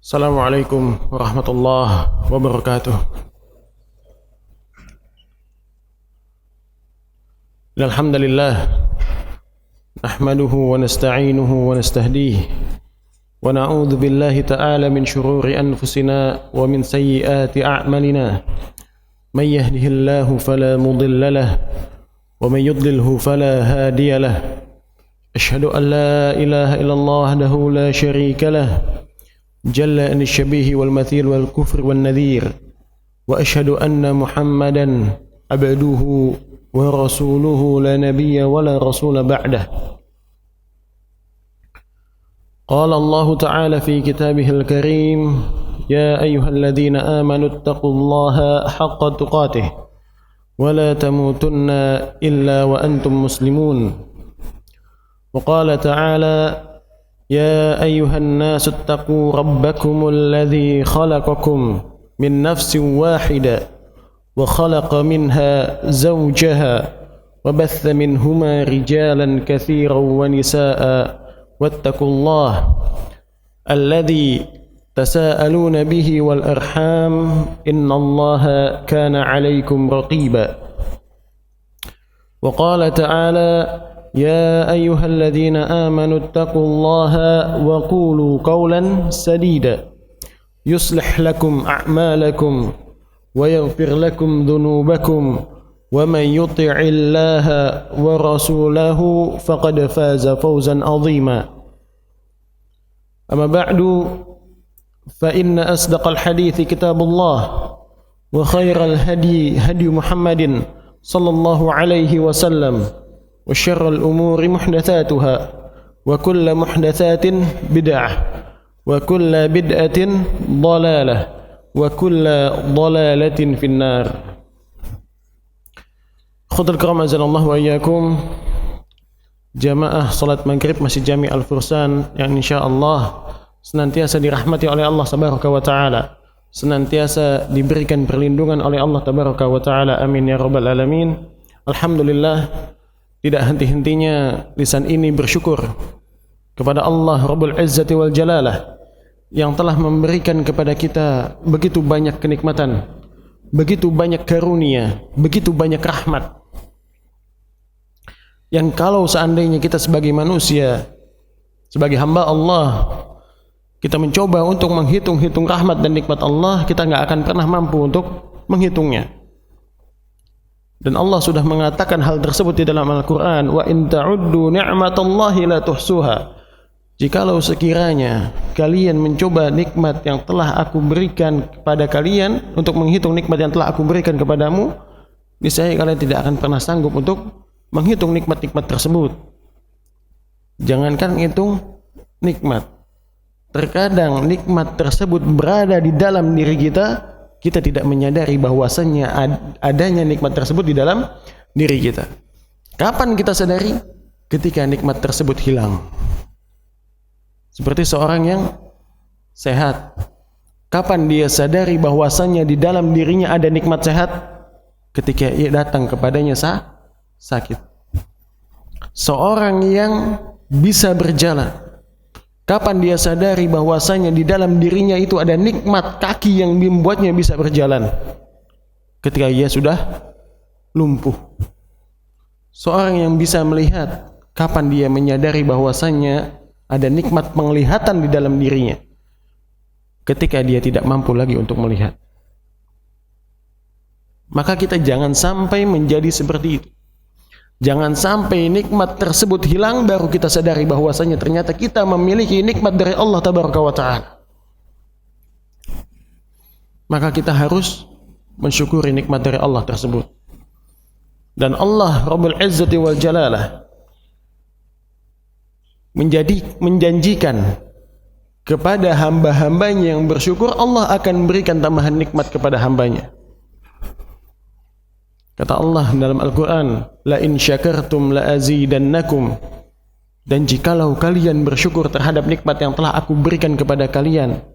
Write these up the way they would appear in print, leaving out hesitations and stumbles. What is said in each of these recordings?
Assalamualaikum warahmatullahi wabarakatuh. Alhamdulillah nahmaduhu wa nasta'inuhu wa nastahdihi wa na'udzu billahi ta'ala min shururi anfusina wa min sayyiati a'malina. May yahdihillahu fala mudilla lahu wa may yudlilhu fala hadiya lahu. Asyhadu an la ilaha illallah wahdahu la syarika lahu جل عن الشبيه والمثيل والكفر والنذير وأشهد أن محمدا عبده ورسوله لا نبي ولا رسول بعده. قال الله تعالى في كتابه الكريم يا أيها الذين آمنوا اتقوا الله حق تقاته ولا تموتن إلا وأنتم مسلمون. وقال تعالى يا أيها الناس اتقوا ربكم الذي خلقكم من نفس واحدة وخلق منها زوجها وبث منهما رجالا كثيرا ونساء واتقوا الله الذي تساءلون به والأرحام إن الله كان عليكم رقيبا. وقال تعالى يا أيها الذين آمنوا اتقوا الله وقولوا قولا سديدا يصلح لكم أعمالكم ويغفر لكم ذنوبكم ومن يطع الله ورسوله فقد فاز فوزا عظيما. أما بعد فإن أصدق الحديث كتاب الله وخير الهدي هدي محمد صلى الله عليه وسلم وشر الأمور محدثاتها وكل محدثات بدعة وكل بدعة ضلالة وكل ضلالة في النار. Khudul karam azanallahu wa iyyakum. Jamaah salat maghrib Masjid Jami Al-Fursan yang insyaallah senantiasa dirahmati oleh Allah tabaraka wa taala, senantiasa diberikan perlindungan oleh Allah tabaraka wa taala, amin ya rabbal alamin. Alhamdulillah, tidak henti-hentinya lisan ini bersyukur kepada Allah Rabbul Izzati wal Jalalah yang telah memberikan kepada kita begitu banyak kenikmatan, begitu banyak karunia, begitu banyak rahmat, yang kalau seandainya kita sebagai manusia, sebagai hamba Allah, kita mencoba untuk menghitung-hitung rahmat dan nikmat Allah, kita nggak akan pernah mampu untuk menghitungnya. Dan Allah sudah mengatakan hal tersebut di dalam Al-Quran, wa in ta'uddu ni'matallahi la tuhsuha. Jikalau sekiranya kalian mencoba nikmat yang telah aku berikan kepada kalian, untuk menghitung nikmat yang telah aku berikan kepadamu, niscaya kalian tidak akan pernah sanggup untuk menghitung nikmat-nikmat tersebut. Jangankan hitung nikmat, terkadang nikmat tersebut berada di dalam diri kita, kita tidak menyadari bahwasannya adanya nikmat tersebut di dalam diri kita. Kapan kita sadari? Ketika nikmat tersebut hilang. Seperti seorang yang sehat. Kapan dia sadari bahwasannya di dalam dirinya ada nikmat sehat? Ketika ia datang kepadanya sakit. Seorang yang bisa berjalan, kapan dia sadari bahwasanya di dalam dirinya itu ada nikmat kaki yang membuatnya bisa berjalan? Ketika ia sudah lumpuh. Seorang yang bisa melihat, kapan dia menyadari bahwasanya ada nikmat penglihatan di dalam dirinya? Ketika dia tidak mampu lagi untuk melihat. Maka kita jangan sampai menjadi seperti itu. Jangan sampai nikmat tersebut hilang baru kita sadari bahwasanya ternyata kita memiliki nikmat dari Allah tabaraka wa taala. Maka kita harus mensyukuri nikmat dari Allah tersebut. Dan Allah Rabbul Izzati wal Jalalah menjanjikan kepada hamba-hambanya yang bersyukur, Allah akan memberikan tambahan nikmat kepada hambanya. Kata Allah dalam Al-Quran, la in syakartum la azidannakum. Dan jikalau kalian bersyukur terhadap nikmat yang telah aku berikan kepada kalian,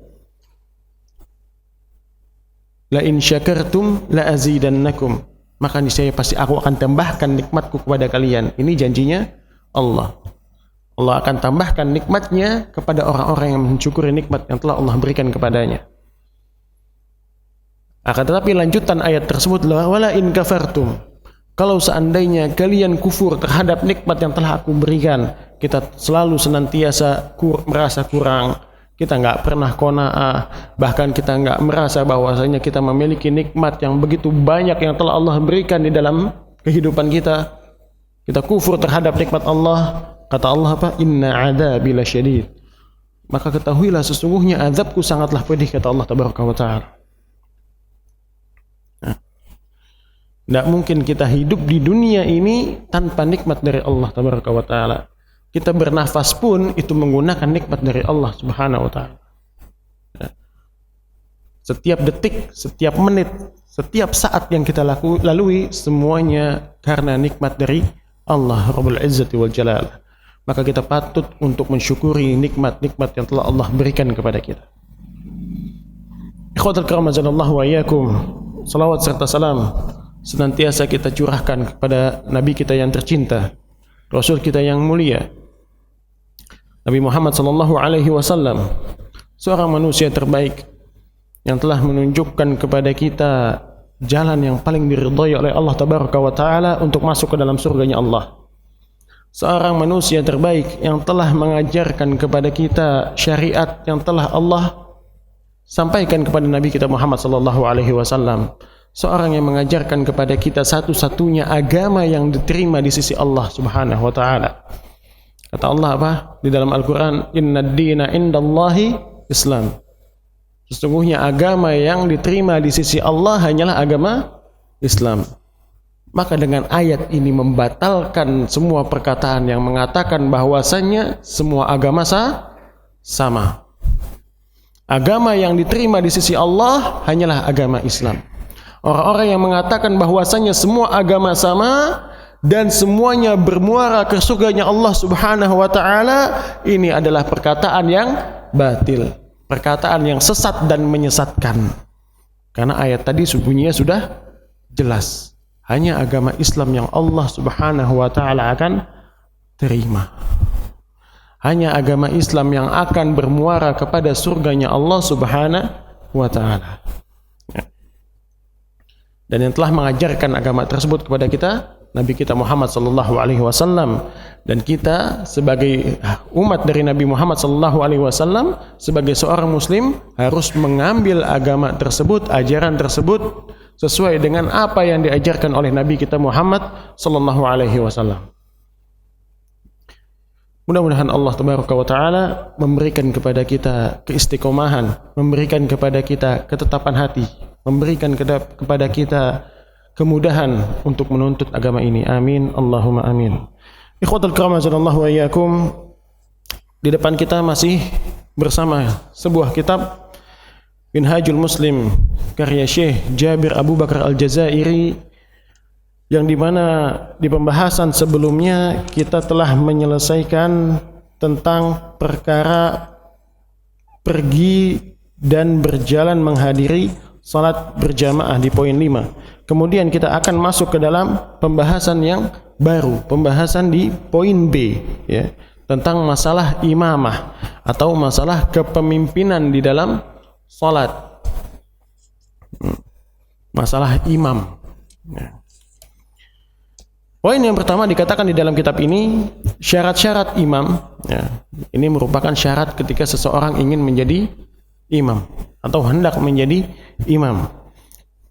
la in syakartum la azidannakum, maka niscaya pasti aku akan tambahkan nikmatku kepada kalian. Ini janjinya Allah. Allah akan tambahkan nikmatnya kepada orang-orang yang mensyukuri nikmat yang telah Allah berikan kepadanya. Akan tetapi lanjutan ayat tersebut, wala in kafartum, kalau seandainya kalian kufur terhadap nikmat yang telah aku berikan, kita selalu senantiasa merasa kurang, kita nggak pernah qanaah, bahkan kita nggak merasa bahwasanya kita memiliki nikmat yang begitu banyak yang telah Allah berikan di dalam kehidupan kita. Kita kufur terhadap nikmat Allah. Kata Allah apa? Inna adzabi lasyadid. Maka ketahuilah sesungguhnya azabku sangatlah pedih, kata Allah tabaraka wa taala. Tidak mungkin kita hidup di dunia ini tanpa nikmat dari Allah tabaraka wa taala. Kita bernafas pun itu menggunakan nikmat dari Allah subhanahu wa taala. Setiap detik, setiap menit, setiap saat yang kita lalui semuanya karena nikmat dari Allah Rabbul Izzati wal Jalal. Maka kita patut untuk mensyukuri nikmat-nikmat yang telah Allah berikan kepada kita. Ikhwatul kiram azanallahu wa iyyakum. Salawat serta salam senantiasa kita curahkan kepada Nabi kita yang tercinta, Rasul kita yang mulia, Nabi Muhammad sallallahu alaihi wasallam, seorang manusia terbaik yang telah menunjukkan kepada kita jalan yang paling diridhai oleh Allah tabaraka wa taala untuk masuk ke dalam surganya Allah. Seorang manusia terbaik yang telah mengajarkan kepada kita syariat yang telah Allah sampaikan kepada Nabi kita Muhammad sallallahu alaihi wasallam. Seorang yang mengajarkan kepada kita satu-satunya agama yang diterima di sisi Allah Subhanahu wa taala. Kata Allah apa? Di dalam Al-Qur'an, "Innad dina indallahi Islam." Sesungguhnya agama yang diterima di sisi Allah hanyalah agama Islam. Maka dengan ayat ini membatalkan semua perkataan yang mengatakan bahwasannya semua agama sama. Agama yang diterima di sisi Allah hanyalah agama Islam. Orang-orang yang mengatakan bahwasannya semua agama sama dan semuanya bermuara ke surganya Allah Subhanahu wa taala, ini adalah perkataan yang batil, perkataan yang sesat dan menyesatkan. Karena ayat tadi bunyinya sudah jelas. Hanya agama Islam yang Allah Subhanahu wa taala akan terima. Hanya agama Islam yang akan bermuara kepada surganya Allah Subhanahu wa taala. Dan yang telah mengajarkan agama tersebut kepada kita Nabi kita Muhammad sallallahu alaihi wasallam, dan kita sebagai umat dari Nabi Muhammad sallallahu alaihi wasallam sebagai seorang muslim harus mengambil agama tersebut, ajaran tersebut sesuai dengan apa yang diajarkan oleh Nabi kita Muhammad sallallahu alaihi wasallam. Mudah-mudahan Allah tabaraka wa taala memberikan kepada kita keistiqomahan, memberikan kepada kita ketetapan hati, memberikan kepada kita kemudahan untuk menuntut agama ini. Amin, Allahumma amin. Ikhwatul kiram azanallahu wa iyyakum. Di depan kita masih bersama sebuah kitab Minhajul Muslim karya Syekh Jabir Abu Bakar Al-Jazairi, yang dimana di pembahasan sebelumnya kita telah menyelesaikan tentang perkara pergi dan berjalan menghadiri salat berjamaah di poin 5. Kemudian kita akan masuk ke dalam pembahasan yang baru, pembahasan di poin B, ya, tentang masalah imamah atau masalah kepemimpinan di dalam salat. Masalah imam. Ya. Poin yang pertama dikatakan di dalam kitab ini, syarat-syarat imam. Ya, ini merupakan syarat ketika seseorang ingin menjadi imam atau hendak menjadi imam,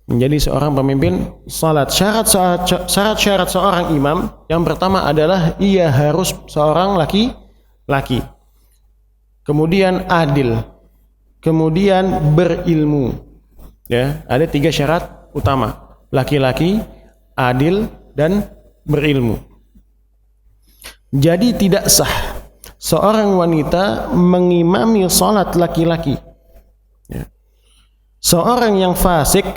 menjadi seorang pemimpin salat. Syarat-syarat seorang imam yang pertama adalah ia harus seorang laki-laki, kemudian adil, kemudian berilmu. Ya, ada 3 syarat utama: laki-laki, adil, dan berilmu. Jadi tidak sah seorang wanita mengimami salat laki-laki. Ya. Seorang yang fasik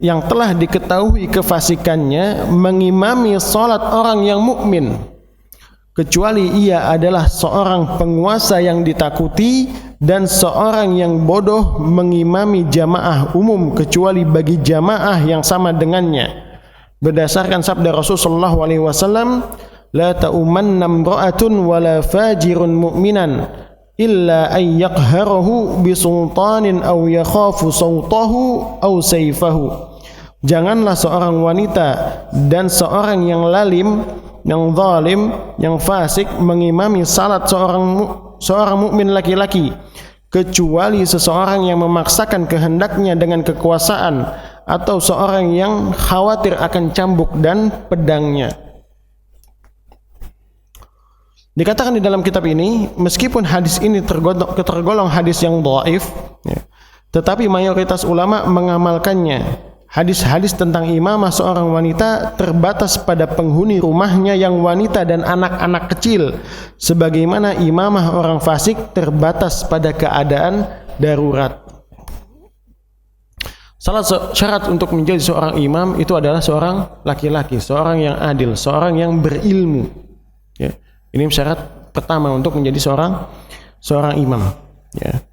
yang telah diketahui kefasikannya mengimami salat orang yang mukmin, kecuali ia adalah seorang penguasa yang ditakuti, dan seorang yang bodoh mengimami jamaah umum kecuali bagi jamaah yang sama dengannya. Berdasarkan sabda Rasulullah SAW, la ta'umanna imra'atun wala fajirun mu'minan illa ay yaqharahu bisultanin aw yakhafu sawtahu aw sayfahu. Janganlah seorang wanita dan seorang yang lalim, yang zalim, yang fasik mengimami salat seorang mukmin laki-laki, kecuali seseorang yang memaksakan kehendaknya dengan kekuasaan atau seorang yang khawatir akan cambuk dan pedangnya. Dikatakan di dalam kitab ini, meskipun hadis ini tergolong hadis yang dhaif, ya, tetapi mayoritas ulama mengamalkannya. Hadis-hadis tentang imamah seorang wanita terbatas pada penghuni rumahnya yang wanita dan anak-anak kecil, sebagaimana imamah orang fasik terbatas pada keadaan darurat. Salah syarat untuk menjadi seorang imam itu adalah seorang laki-laki, seorang yang adil, seorang yang berilmu. Ya. Ini syarat pertama untuk menjadi seorang imam. Ya.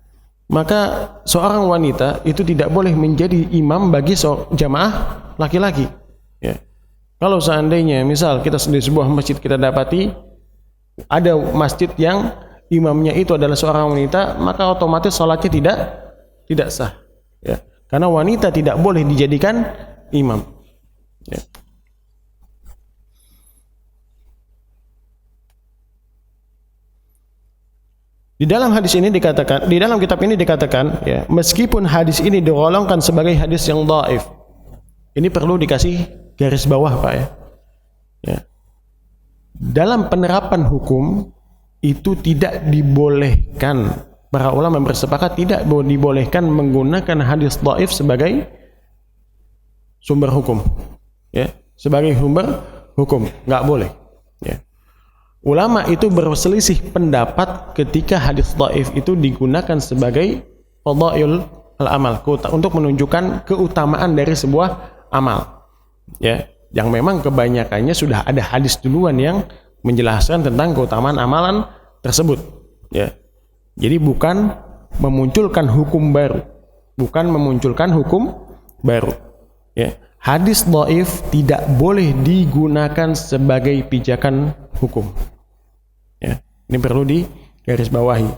Maka seorang wanita itu tidak boleh menjadi imam bagi jamaah laki-laki. Ya. Kalau seandainya misal kita di sebuah masjid kita dapati ada masjid yang imamnya itu adalah seorang wanita, maka otomatis salatnya tidak sah. Ya. Karena wanita tidak boleh dijadikan imam. Ya. Di dalam hadis ini dikatakan, di dalam kitab ini dikatakan, ya, meskipun hadis ini digolongkan sebagai hadis yang dhaif, ini perlu dikasih garis bawah, Pak, ya. Ya. Dalam penerapan hukum itu tidak dibolehkan, para ulama bersepakat tidak dibolehkan menggunakan hadis dhaif sebagai sumber hukum, ya, sebagai sumber hukum, nggak boleh, ya. Ulama itu berselisih pendapat ketika hadis dhaif itu digunakan sebagai fadhail al-amal, untuk menunjukkan keutamaan dari sebuah amal. Ya, yang memang kebanyakannya sudah ada hadis duluan yang menjelaskan tentang keutamaan amalan tersebut. Ya. Jadi bukan memunculkan hukum baru, Ya. Hadis dhaif tidak boleh digunakan sebagai pijakan hukum. Ya, ini perlu digarisbawahi.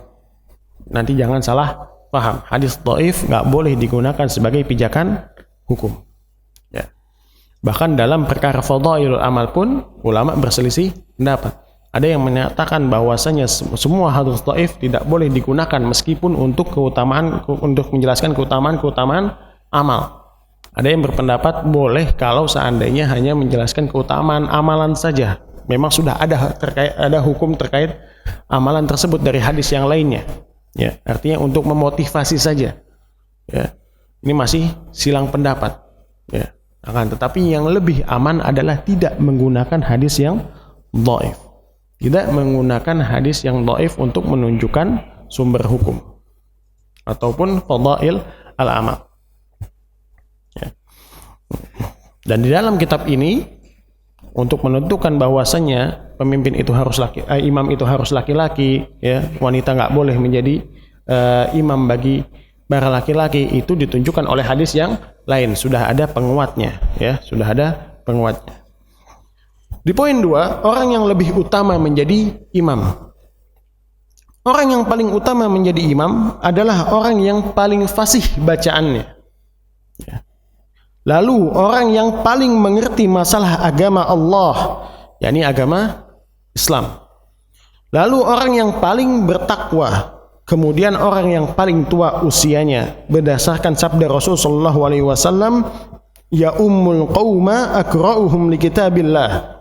Nanti jangan salah paham. Hadis dhaif nggak boleh digunakan sebagai pijakan hukum. Ya. Bahkan dalam perkara fadhailul amal pun ulama berselisih pendapat. Ada yang menyatakan bahwasanya semua hadis dhaif tidak boleh digunakan meskipun untuk menjelaskan keutamaan amal. Ada yang berpendapat boleh kalau seandainya hanya menjelaskan keutamaan amalan saja. Memang sudah ada hukum terkait amalan tersebut dari hadis yang lainnya. Ya, artinya untuk memotivasi saja. Ya, ini masih silang pendapat. Ya, tetapi yang lebih aman adalah tidak menggunakan hadis yang dhaif. Tidak menggunakan hadis yang dhaif untuk menunjukkan sumber hukum ataupun fadhail al-amal. Ya. Dan di dalam kitab ini untuk menentukan bahwasanya pemimpin itu harus imam itu harus laki-laki, ya, wanita nggak boleh menjadi imam bagi para laki-laki, itu ditunjukkan oleh hadis yang lain, sudah ada penguatnya, ya, sudah ada penguatnya. Di poin 2, orang yang lebih utama menjadi imam. Orang yang paling utama menjadi imam adalah orang yang paling fasih bacaannya. Ya. Lalu orang yang paling mengerti masalah agama Allah, yakni agama Islam. Lalu orang yang paling bertakwa, kemudian orang yang paling tua usianya, berdasarkan sabda Rasulullah SAW, ya ummul qauma akra'uhum li kitabillah.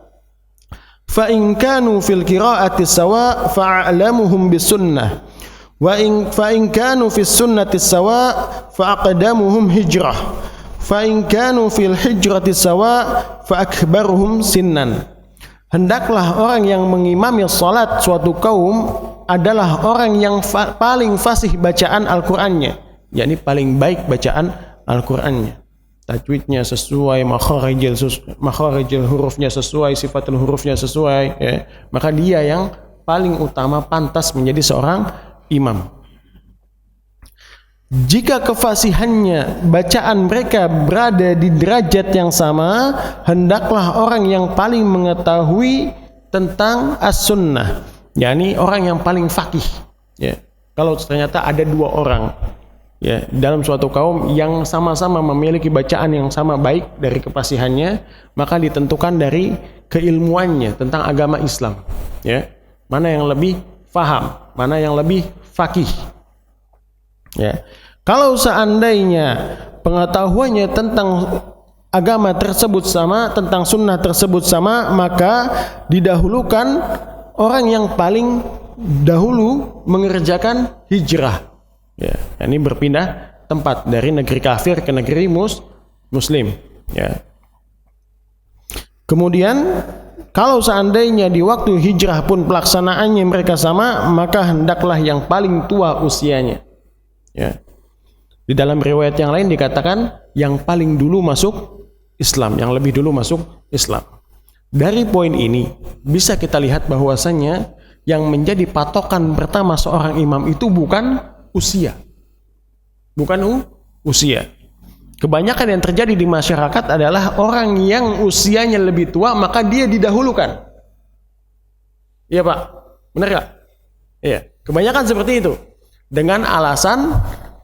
Fa in kanu fil qira'ati sawa fa'alamuhum bis sunnah. Wa in kanu fis sunnati sawa fa'aqdamuhum hijrah. Fa in kanu fil hijrati sawa fa akbaruhum sinnan. Hendaklah orang yang mengimami salat suatu kaum adalah orang yang paling fasih bacaan Al-Qur'annya, yakni paling baik bacaan Al-Qur'annya. Tajwidnya sesuai, makharijil hurufnya sesuai, sifatul hurufnya sesuai, ya. Maka dia yang paling utama pantas menjadi seorang imam. Jika kefasihannya bacaan mereka berada di derajat yang sama, hendaklah orang yang paling mengetahui tentang as-sunnah, yakni orang yang paling faqih. Ya. Kalau ternyata ada dua orang ya dalam suatu kaum yang sama-sama memiliki bacaan yang sama baik dari kefasihannya, maka ditentukan dari keilmuannya tentang agama Islam. Ya. Mana yang lebih faham, mana yang lebih faqih. Ya. Kalau seandainya pengetahuannya tentang agama tersebut sama, tentang sunnah tersebut sama, maka didahulukan orang yang paling dahulu mengerjakan hijrah. Ya, ini berpindah tempat dari negeri kafir ke negeri muslim. Ya. Kemudian kalau seandainya di waktu hijrah pun pelaksanaannya mereka sama, maka hendaklah yang paling tua usianya. Ya. Di dalam riwayat yang lain dikatakan yang paling dulu masuk Islam, yang lebih dulu masuk Islam. Dari poin ini bisa kita lihat bahwasannya yang menjadi patokan pertama seorang imam itu bukan usia. Bukan usia. Kebanyakan yang terjadi di masyarakat adalah orang yang usianya lebih tua maka dia didahulukan. Iya Pak, benar gak? Iya, kebanyakan seperti itu. Dengan alasan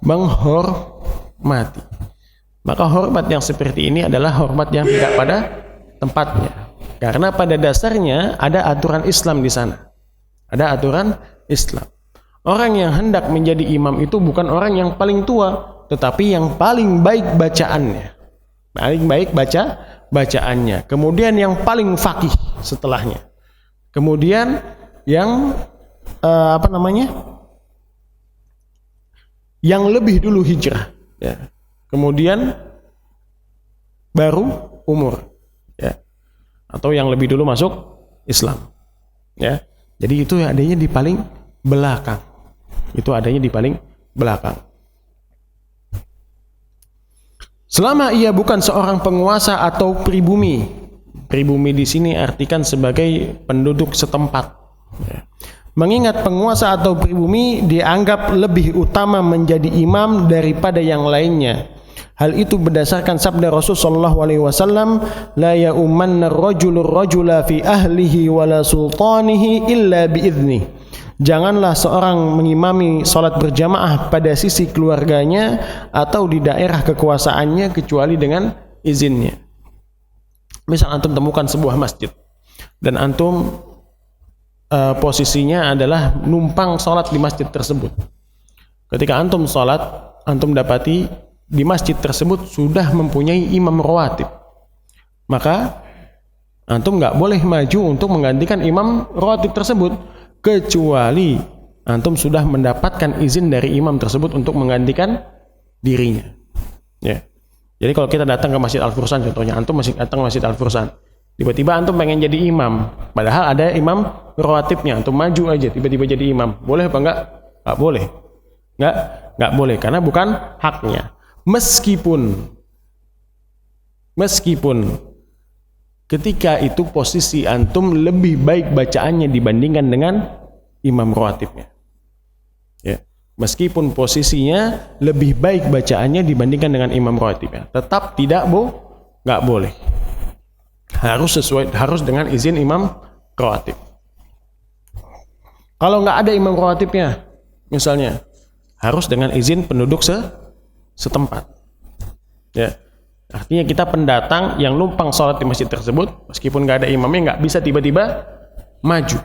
menghormati. Maka hormat yang seperti ini adalah hormat yang tidak pada tempatnya. Karena pada dasarnya ada aturan Islam di sana. Ada aturan Islam. Orang yang hendak menjadi imam itu bukan orang yang paling tua, tetapi yang paling baik bacaannya. Paling baik bacaannya. Kemudian yang paling faqih setelahnya. Kemudian yang yang lebih dulu hijrah. Ya. Kemudian baru umur. Ya. Atau yang lebih dulu masuk Islam. Ya. Jadi itu adanya di paling belakang. Itu adanya di paling belakang. Selama ia bukan seorang penguasa atau pribumi. Pribumi di sini artikan sebagai penduduk setempat. Ya. Mengingat penguasa atau pribumi dianggap lebih utama menjadi imam daripada yang lainnya. Hal itu berdasarkan sabda Rasulullah SAW, la ya'ummanna ar-rajulu ar-rajula fi ahlihi wala sultanihi illa biidznih. Janganlah seorang mengimami salat berjamaah pada sisi keluarganya atau di daerah kekuasaannya kecuali dengan izinnya. Misal antum temukan sebuah masjid dan antum posisinya adalah numpang salat di masjid tersebut. Ketika antum salat, antum dapati di masjid tersebut sudah mempunyai imam rawatib, maka antum nggak boleh maju untuk menggantikan imam rawatib tersebut kecuali antum sudah mendapatkan izin dari imam tersebut untuk menggantikan dirinya. Ya. Jadi kalau kita datang ke Masjid Al-Fursan contohnya, antum masih datang ke Masjid Al-Fursan, tiba-tiba antum pengen jadi imam, padahal ada imam rawatibnya, antum maju aja tiba-tiba jadi imam, boleh apa enggak? Nggak boleh. Nggak boleh karena bukan haknya. Meskipun ketika itu posisi antum lebih baik bacaannya dibandingkan dengan imam rawatibnya. Ya. Meskipun posisinya lebih baik bacaannya dibandingkan dengan imam rawatibnya, tetap nggak boleh. Harus dengan izin imam rawatib. Kalau nggak ada imam rawatibnya, misalnya, harus dengan izin penduduk setempat. Ya. Artinya kita pendatang yang numpang sholat di masjid tersebut, meskipun nggak ada imamnya, nggak bisa tiba-tiba maju.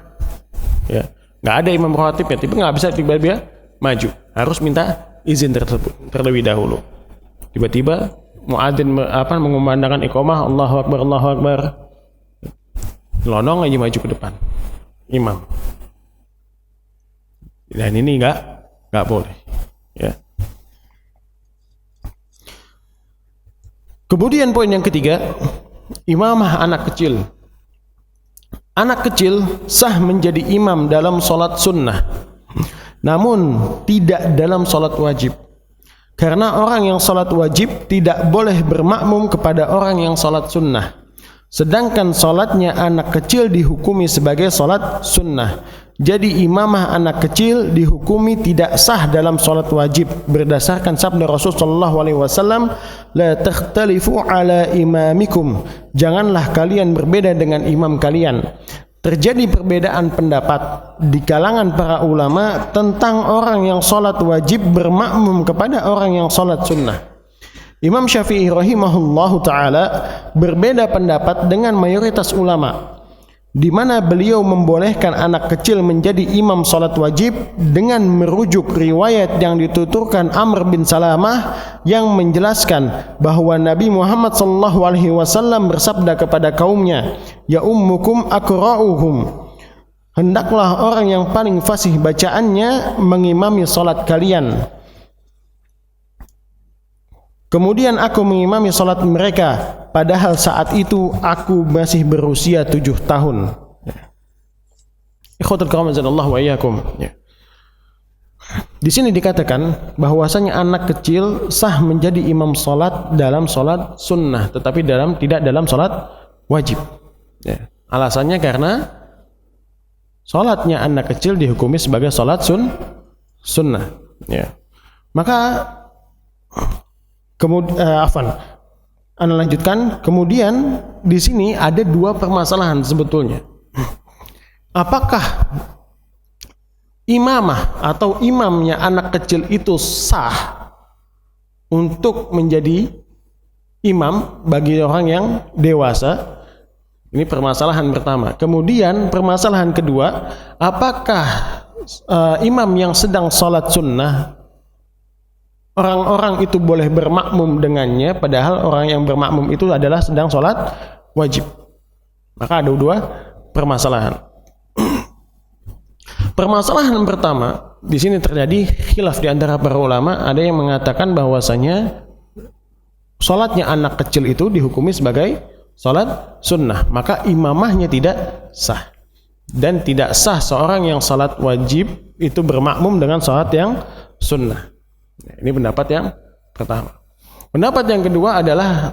Ya. Nggak ada imam rawatibnya, tapi nggak bisa tiba-tiba maju. Harus minta izin tersebut terlebih dahulu. Tiba-tiba muadzin mengumandangkan iqamah, Allahu Akbar, Allahu Akbar. Lonong aja maju ke depan. Imam. Dan ini nggak boleh. Ya. Kemudian poin yang ketiga, imamah anak kecil. Anak kecil sah menjadi imam dalam sholat sunnah, namun tidak dalam sholat wajib. Karena orang yang sholat wajib tidak boleh bermakmum kepada orang yang sholat sunnah. Sedangkan sholatnya anak kecil dihukumi sebagai sholat sunnah. Jadi imamah anak kecil dihukumi tidak sah dalam sholat wajib berdasarkan sabda Rasulullah SAW, la takhtalifu ala imamikum. Janganlah kalian berbeda dengan imam kalian. terjadi perbedaan pendapat di kalangan para ulama tentang orang yang sholat wajib bermakmum kepada orang yang sholat sunnah. Imam Syafi'i rahimahullahu ta'ala berbeda pendapat dengan mayoritas ulama, di mana beliau membolehkan anak kecil menjadi imam sholat wajib dengan merujuk riwayat yang dituturkan Amr bin Salamah yang menjelaskan bahwa Nabi Muhammad SAW bersabda kepada kaumnya, ya ummukum akra'uhum, hendaklah orang yang paling fasih bacaannya mengimami sholat kalian. Kemudian aku mengimami sholat mereka, padahal saat itu aku masih berusia 7 tahun. Ikhwatul kiram azanallahu wa iyyakum. Di sini dikatakan bahwasanya anak kecil sah menjadi imam sholat dalam sholat sunnah, tetapi tidak dalam sholat wajib. Alasannya karena sholatnya anak kecil dihukumi sebagai sholat sunnah. Maka Anda lanjutkan. Kemudian di sini ada dua permasalahan sebetulnya. Apakah imamah atau imamnya anak kecil itu sah untuk menjadi imam bagi orang yang dewasa? Ini permasalahan pertama. Kemudian permasalahan kedua, apakah imam yang sedang sholat sunnah, orang-orang itu boleh bermakmum dengannya, padahal orang yang bermakmum itu adalah sedang sholat wajib? Maka ada dua permasalahan. Permasalahan pertama, di sini terjadi khilaf di antara para ulama. Ada yang mengatakan bahwasanya sholatnya anak kecil itu dihukumi sebagai sholat sunnah, maka imamahnya tidak sah. Dan tidak sah seorang yang sholat wajib itu bermakmum dengan sholat yang sunnah. Ini pendapat yang pertama. Pendapat yang kedua adalah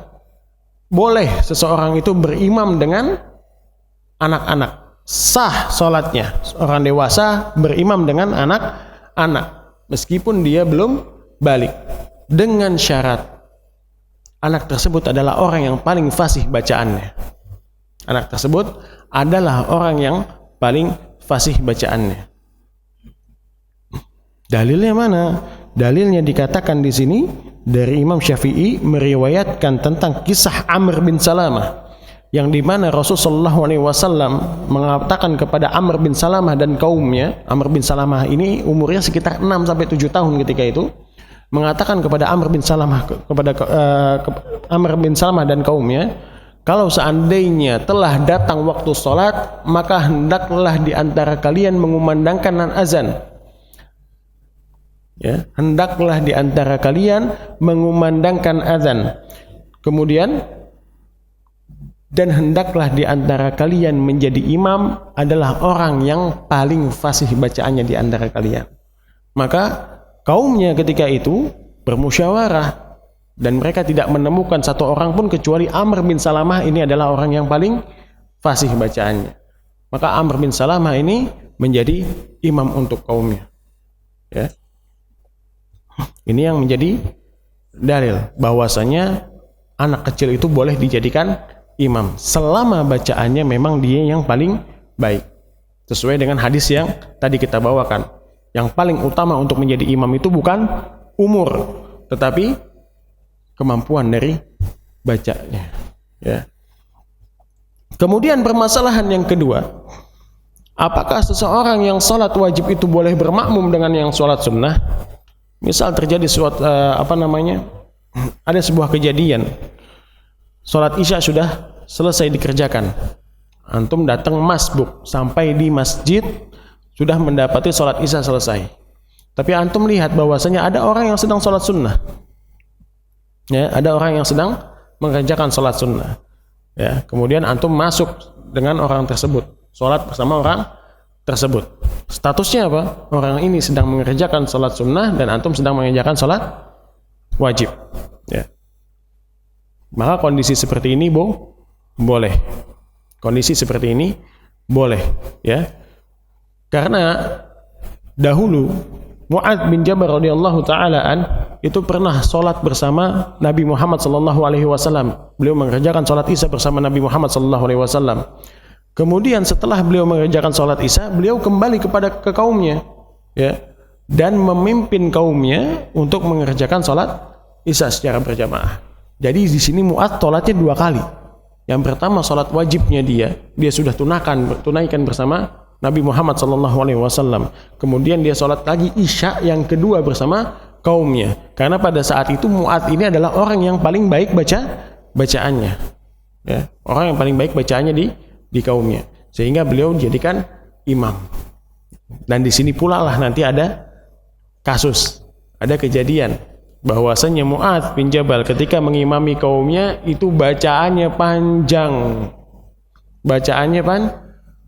boleh seseorang itu berimam dengan anak-anak, sah sholatnya. Orang dewasa berimam dengan anak-anak meskipun dia belum balik, dengan syarat anak tersebut adalah orang yang paling fasih bacaannya. Anak tersebut adalah orang yang paling fasih bacaannya. Dalilnya mana? Dalilnya dikatakan di sini dari Imam Syafi'i meriwayatkan tentang kisah Amr bin Salamah, yang dimana Rasulullah SAW mengatakan kepada Amr bin Salamah dan kaumnya. Amr bin Salamah ini umurnya sekitar 6-7 tahun ketika itu. Mengatakan kepada Amr bin Salamah Amr bin Salamah dan kaumnya, kalau seandainya telah datang waktu sholat, maka hendaklah di antara kalian mengumandangkan azan. Hendaklah di antara kalian mengumandangkan azan. Kemudian, dan hendaklah di antara kalian menjadi imam adalah orang yang paling fasih bacaannya di antara kalian. Maka kaumnya ketika itu bermusyawarah, dan mereka tidak menemukan satu orang pun kecuali Amr bin Salamah ini adalah orang yang paling fasih bacaannya. Maka Amr bin Salamah ini menjadi imam untuk kaumnya. Ini yang menjadi dalil bahwasanya anak kecil itu boleh dijadikan imam selama bacaannya memang dia yang paling baik, sesuai dengan hadis yang tadi kita bawakan. Yang paling utama untuk menjadi imam itu bukan umur, tetapi kemampuan dari bacanya. Kemudian permasalahan yang kedua, apakah seseorang yang sholat wajib itu boleh bermakmum dengan yang sholat sunnah? Misal terjadi suatu ada sebuah kejadian, sholat isya sudah selesai dikerjakan, antum datang masbuk sampai di masjid sudah mendapati sholat isya selesai, tapi antum lihat bahwasanya ada orang yang sedang sholat sunnah. Ada orang yang sedang mengerjakan sholat sunnah. Kemudian antum masuk dengan orang tersebut, sholat bersama orang tersebut. Statusnya apa? Orang ini sedang mengerjakan sholat sunnah dan antum sedang mengerjakan sholat wajib. Maka kondisi seperti ini boleh. Kondisi seperti ini boleh, karena dahulu Mu'adz bin Jabal radhiyallahu taala itu pernah sholat bersama Nabi Muhammad sallallahu alaihi wasallam. Beliau mengerjakan sholat isya bersama Nabi Muhammad sallallahu alaihi wasallam. Kemudian setelah beliau mengerjakan sholat Isya, beliau kembali ke kaumnya, ya, dan memimpin kaumnya untuk mengerjakan sholat Isya secara berjamaah. Jadi di sini Mu'adz sholatnya 2 kali. Yang pertama sholat wajibnya dia sudah tunaikan bersama Nabi Muhammad SAW. Kemudian dia sholat lagi Isya yang kedua bersama kaumnya. Karena pada saat itu Mu'adz ini adalah orang yang paling baik bacaannya, ya, orang yang paling baik bacaannya di kaumnya, sehingga beliau dijadikan imam. Dan di sini pula lah nanti ada kasus, ada kejadian bahwasanya Mu'adz bin Jabal ketika mengimami kaumnya itu bacaannya panjang,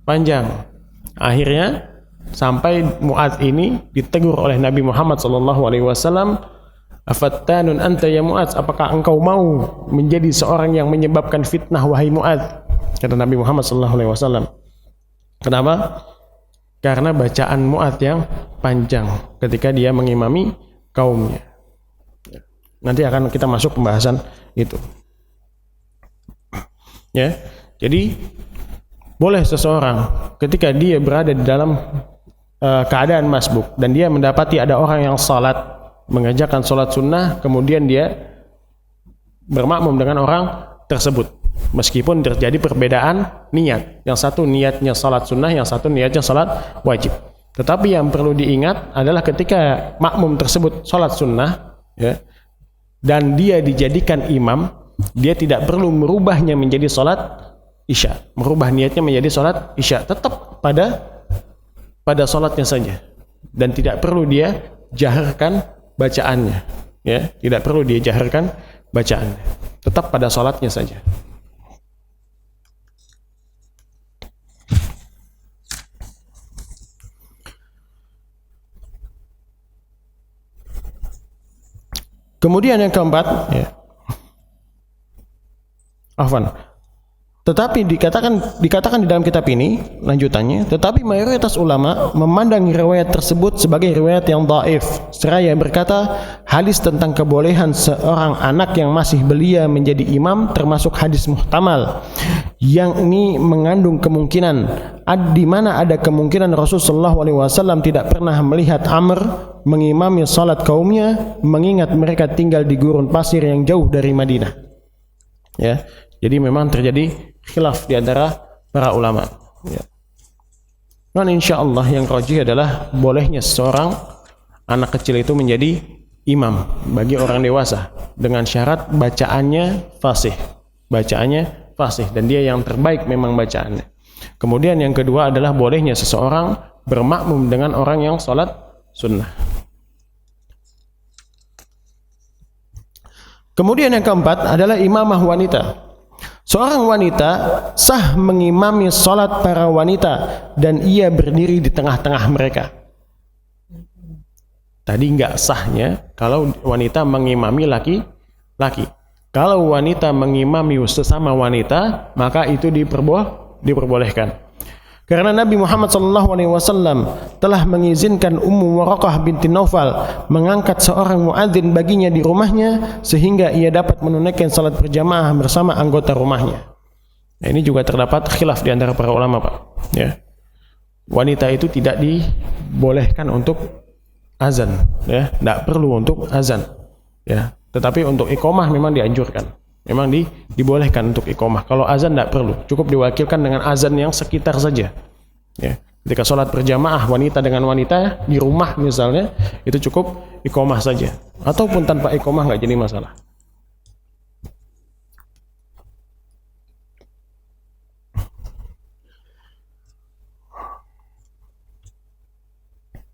panjang. Akhirnya sampai Mu'adz ini ditegur oleh Nabi Muhammad SAW, "Afattanun anta ya Mu'adz, apakah engkau mau menjadi seorang yang menyebabkan fitnah wahai Mu'adz?" Kata Nabi Muhammad SAW. Kenapa? Karena bacaan Mu'adz yang panjang ketika dia mengimami kaumnya. Nanti akan kita masuk pembahasan itu. Ya, jadi boleh seseorang ketika dia berada di dalam keadaan masbuk dan dia mendapati ada orang yang salat, mengerjakan salat sunnah, kemudian dia bermakmum dengan orang tersebut. Meskipun terjadi perbedaan niat, yang satu niatnya salat sunnah, yang satu niatnya salat wajib. Tetapi yang perlu diingat adalah ketika makmum tersebut salat sunnah, ya, dan dia dijadikan imam, dia tidak perlu merubahnya menjadi salat isya, merubah niatnya menjadi salat isya, tetap pada salatnya saja, dan tidak perlu dia jaharkan bacaannya, ya, tidak perlu dia jaharkan bacaannya, tetap pada salatnya saja. Kemudian yang keempat, ya, tetapi dikatakan di dalam kitab ini lanjutannya, tetapi mayoritas ulama memandang riwayat tersebut sebagai riwayat yang dhaif. Seraya berkata, hadis tentang kebolehan seorang anak yang masih belia menjadi imam termasuk hadis muhtamal, yang ini mengandung kemungkinan di mana ada kemungkinan Rasulullah SAW tidak pernah melihat Amr mengimami salat kaumnya, mengingat mereka tinggal di gurun pasir yang jauh dari Madinah. Ya, jadi memang terjadi khilaf di antara para ulama. Ya. Dan insya Allah yang rajih adalah bolehnya seorang anak kecil itu menjadi imam bagi orang dewasa dengan syarat bacaannya fasih, dan dia yang terbaik memang bacaannya. Kemudian yang kedua adalah bolehnya seseorang bermakmum dengan orang yang sholat sunnah. Kemudian yang keempat adalah imamah wanita. Seorang wanita sah mengimami sholat para wanita dan ia berdiri di tengah-tengah mereka. Tadi enggak sahnya kalau wanita mengimami laki-laki. Kalau wanita mengimami sesama wanita, maka itu diperbolehkan. Karena Nabi Muhammad SAW telah mengizinkan Ummu Waraqah binti Naufal mengangkat seorang muadzin baginya di rumahnya sehingga ia dapat menunaikan salat berjamaah bersama anggota rumahnya. Nah, ini juga terdapat khilaf di antara para ulama, Pak. Ya. Wanita itu tidak dibolehkan untuk azan, ya, tidak perlu untuk azan, ya. Tetapi untuk iqamah memang dianjurkan. Memang dibolehkan untuk iqamah. Kalau azan tidak perlu, cukup diwakilkan dengan azan yang sekitar saja. Ya. Ketika sholat berjamaah wanita dengan wanita di rumah misalnya, itu cukup iqamah saja. Ataupun tanpa iqamah nggak jadi masalah.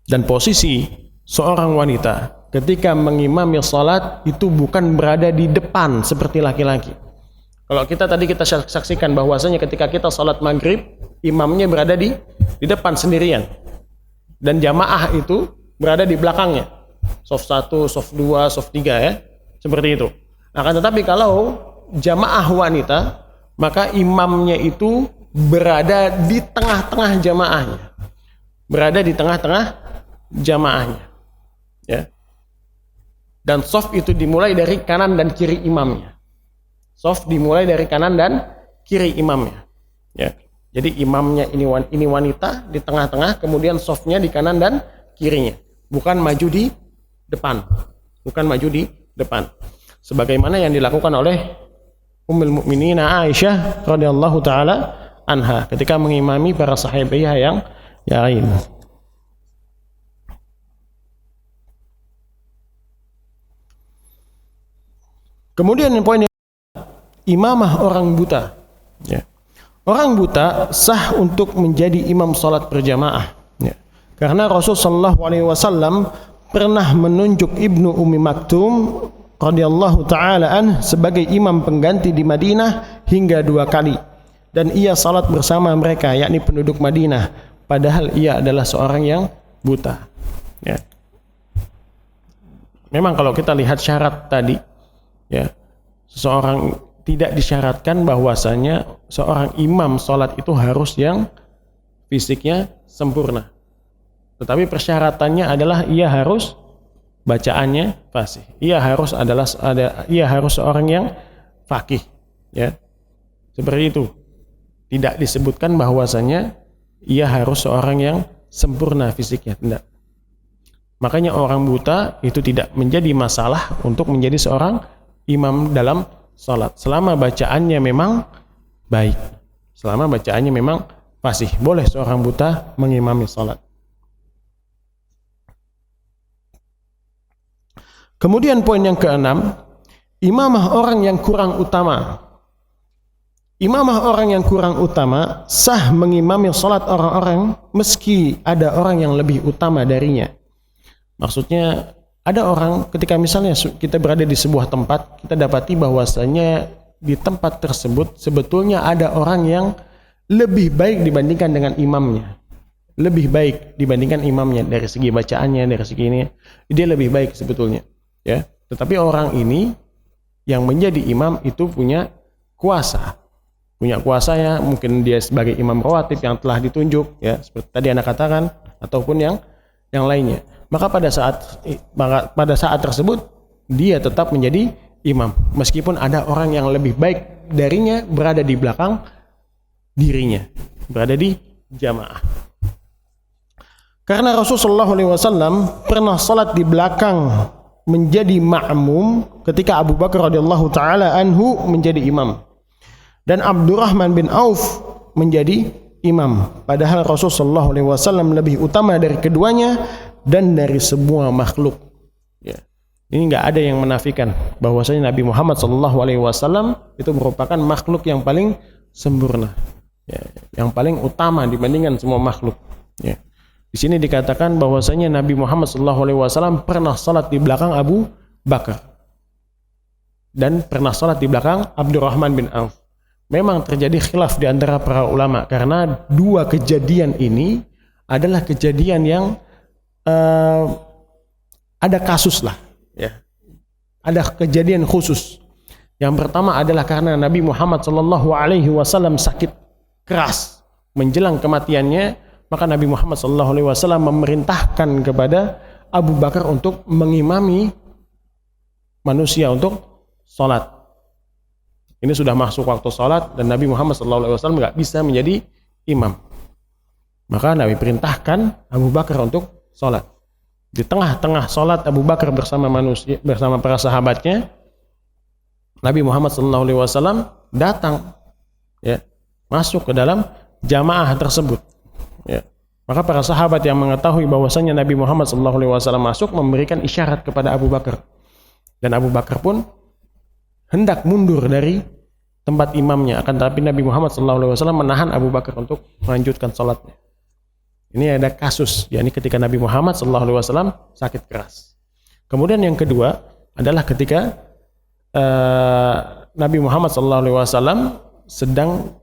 Dan posisi seorang wanita ketika mengimami salat itu bukan berada di depan seperti laki-laki. Kalau kita saksikan bahwasanya ketika kita salat maghrib, imamnya berada di depan sendirian, dan jamaah itu berada di belakangnya, shaf 1, shaf 2, shaf 3, ya, seperti itu. Akan tetapi kalau jamaah wanita, maka imamnya itu berada di tengah-tengah jamaahnya, ya. Dan shaf itu dimulai dari kanan dan kiri imamnya. Shaf dimulai dari kanan dan kiri imamnya. Ya. Jadi imamnya ini wanita di tengah-tengah, kemudian safnya di kanan dan kirinya. Bukan maju di depan. Bukan maju di depan. Sebagaimana yang dilakukan oleh Ummul Mukminin Aisyah radhiyallahu taala anha ketika mengimami para sahabiah yang lain. Kemudian poin yang imamah orang buta. Ya. Orang buta sah untuk menjadi imam salat berjamaah. Ya. Karena Rasulullah SAW pernah menunjuk Ibnu Ummi Maktum radhiyallahu taala sebagai imam pengganti di Madinah hingga 2 kali, dan ia salat bersama mereka, yakni penduduk Madinah, padahal ia adalah seorang yang buta. Ya. Memang kalau kita lihat syarat tadi, ya, seseorang tidak disyaratkan bahwasanya seorang imam salat itu harus yang fisiknya sempurna, tetapi persyaratannya adalah ia harus bacaannya fasih. Ia harus seorang yang faqih, ya. Seperti itu. Tidak disebutkan bahwasanya ia harus seorang yang sempurna fisiknya, tidak. Makanya orang buta itu tidak menjadi masalah untuk menjadi seorang imam dalam salat selama bacaannya memang baik. Selama bacaannya memang fasih, boleh seorang buta mengimami salat. Kemudian poin yang keenam, imamah orang yang kurang utama. Imamah orang yang kurang utama sah mengimami salat orang-orang meski ada orang yang lebih utama darinya. Maksudnya ada orang ketika misalnya kita berada di sebuah tempat, kita dapati bahwasanya di tempat tersebut sebetulnya ada orang yang lebih baik dibandingkan dengan imamnya. Lebih baik dibandingkan imamnya dari segi bacaannya, dari segi ini, dia lebih baik sebetulnya. Ya, tetapi orang ini yang menjadi imam itu punya kuasa ya, mungkin dia sebagai imam rawatib yang telah ditunjuk, ya, seperti tadi Anda katakan, ataupun yang lainnya. Maka pada saat tersebut dia tetap menjadi imam meskipun ada orang yang lebih baik darinya berada di belakang dirinya, berada di jamaah. Karena Rasulullah SAW pernah salat di belakang menjadi ma'mum ketika Abu Bakar radhiyallahu taala anhu menjadi imam dan Abdurrahman bin Auf menjadi imam, padahal Rasulullah SAW lebih utama dari keduanya dan dari semua makhluk. Ya. Ini nggak ada yang menafikan bahwasanya Nabi Muhammad SAW itu merupakan makhluk yang paling sempurna, ya, yang paling utama dibandingkan semua makhluk. Ya. Di sini dikatakan bahwasanya Nabi Muhammad SAW pernah salat di belakang Abu Bakar dan pernah salat di belakang Abdurrahman bin Auf. Memang terjadi khilaf di antara para ulama karena dua kejadian ini adalah kejadian yang ada kasus lah, ya. Ada kejadian khusus. Yang pertama adalah karena Nabi Muhammad SAW sakit keras menjelang kematiannya, maka Nabi Muhammad SAW memerintahkan kepada Abu Bakar untuk mengimami manusia untuk sholat. Ini sudah masuk waktu sholat dan Nabi Muhammad SAW nggak bisa menjadi imam. Maka Nabi perintahkan Abu Bakar untuk sholat. Di tengah-tengah sholat Abu Bakar bersama para sahabatnya, Nabi Muhammad SAW datang, ya, masuk ke dalam jamaah tersebut. Ya. Maka para sahabat yang mengetahui bahwasanya Nabi Muhammad SAW masuk memberikan isyarat kepada Abu Bakar, dan Abu Bakar pun hendak mundur dari tempat imamnya, akan tetapi Nabi Muhammad SAW menahan Abu Bakar untuk melanjutkan sholatnya. Ini ada kasus, yakni ketika Nabi Muhammad SAW sakit keras. Kemudian yang kedua adalah ketika Nabi Muhammad SAW sedang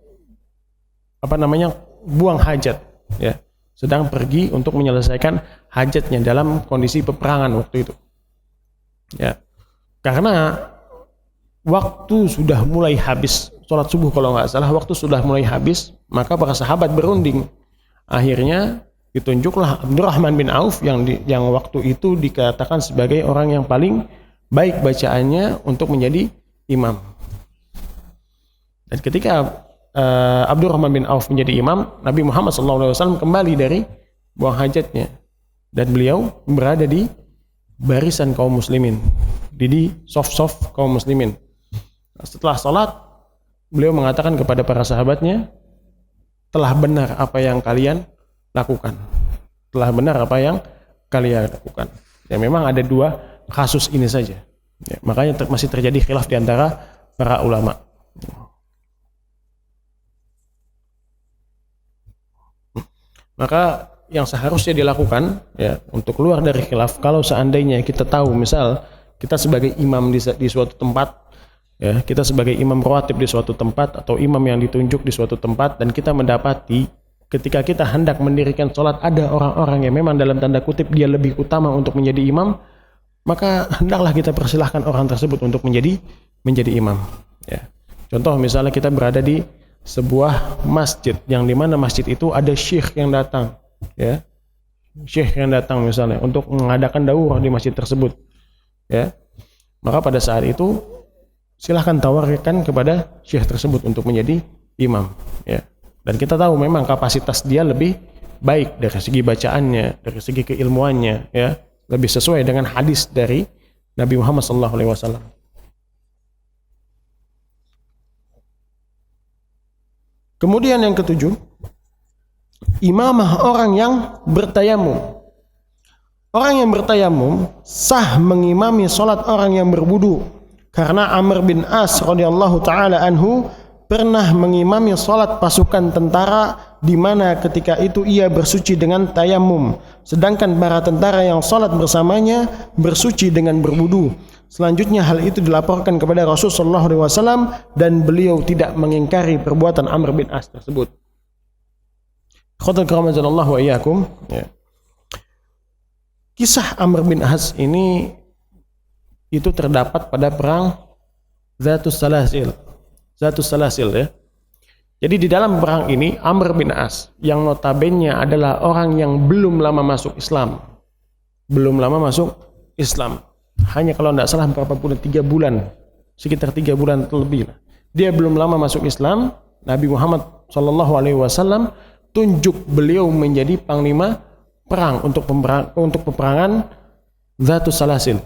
buang hajat, ya, sedang pergi untuk menyelesaikan hajatnya dalam kondisi peperangan waktu itu. Ya, karena waktu sudah mulai habis, sholat subuh kalau nggak salah, waktu sudah mulai habis, maka para sahabat berunding. Akhirnya ditunjuklah Abdurrahman bin Auf yang waktu itu dikatakan sebagai orang yang paling baik bacaannya untuk menjadi imam. Dan ketika Abdurrahman bin Auf menjadi imam, Nabi Muhammad SAW kembali dari buang hajatnya dan beliau berada di barisan kaum muslimin, di soft kaum muslimin. Setelah sholat, beliau mengatakan kepada para sahabatnya, telah benar apa yang kalian lakukan. Telah benar apa yang kalian lakukan. Ya, memang ada dua kasus ini saja. Ya, makanya masih terjadi khilaf di antara para ulama. Maka yang seharusnya dilakukan ya untuk keluar dari khilaf, kalau seandainya kita tahu misal kita sebagai imam di suatu tempat, ya, kita sebagai imam rawatib di suatu tempat atau imam yang ditunjuk di suatu tempat, dan kita mendapati ketika kita hendak mendirikan sholat ada orang-orang yang memang dalam tanda kutip dia lebih utama untuk menjadi imam, maka hendaklah kita persilahkan orang tersebut untuk menjadi imam. Ya. Contoh misalnya kita berada di sebuah masjid yang dimana masjid itu ada syekh yang datang, ya, syekh yang datang misalnya untuk mengadakan daurah di masjid tersebut, ya, maka pada saat itu silahkan tawarkan kepada syekh tersebut untuk menjadi imam, ya. Dan kita tahu memang kapasitas dia lebih baik dari segi bacaannya, dari segi keilmuannya, ya, lebih sesuai dengan hadis dari Nabi Muhammad SAW. Kemudian yang ketujuh, imamah orang yang bertayamum. Orang yang bertayamum sah mengimami sholat orang yang berwudu, karena Amr bin As radhiyallahu taala anhu pernah mengimami sholat pasukan tentara di mana ketika itu ia bersuci dengan tayamum, sedangkan para tentara yang sholat bersamanya bersuci dengan berwudu. Selanjutnya hal itu dilaporkan kepada Rasulullah SAW dan beliau tidak mengingkari perbuatan Amr bin As tersebut. Khotul karamazallahu wa iyyakum. Ya. Kisah Amr bin As ini itu terdapat pada perang Zatus Salasil. Zatus Salasil, ya. Jadi di dalam perang ini Amr bin As yang notabene adalah orang yang belum lama masuk Islam. Belum lama masuk Islam. Hanya kalau tidak salah berapa bulan, 3 bulan, sekitar 3 bulan lebih. Dia belum lama masuk Islam. Nabi Muhammad SAW tunjuk beliau menjadi panglima perang untuk peperangan Zatus Salasil.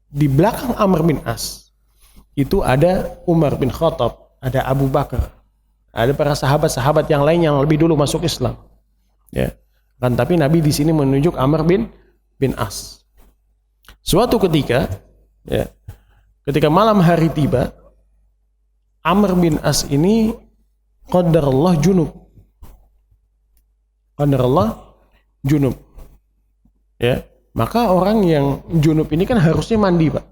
Di belakang Amr bin As itu ada Umar bin Khattab, ada Abu Bakar, ada para sahabat-sahabat yang lain yang lebih dulu masuk Islam. Ya. Kan tapi Nabi di sini menunjuk Amr bin As. Suatu ketika, ya, ketika malam hari tiba, Amr bin As ini qadarullah junub. Qadarullah junub. Ya, maka orang yang junub ini kan harusnya mandi, Pak.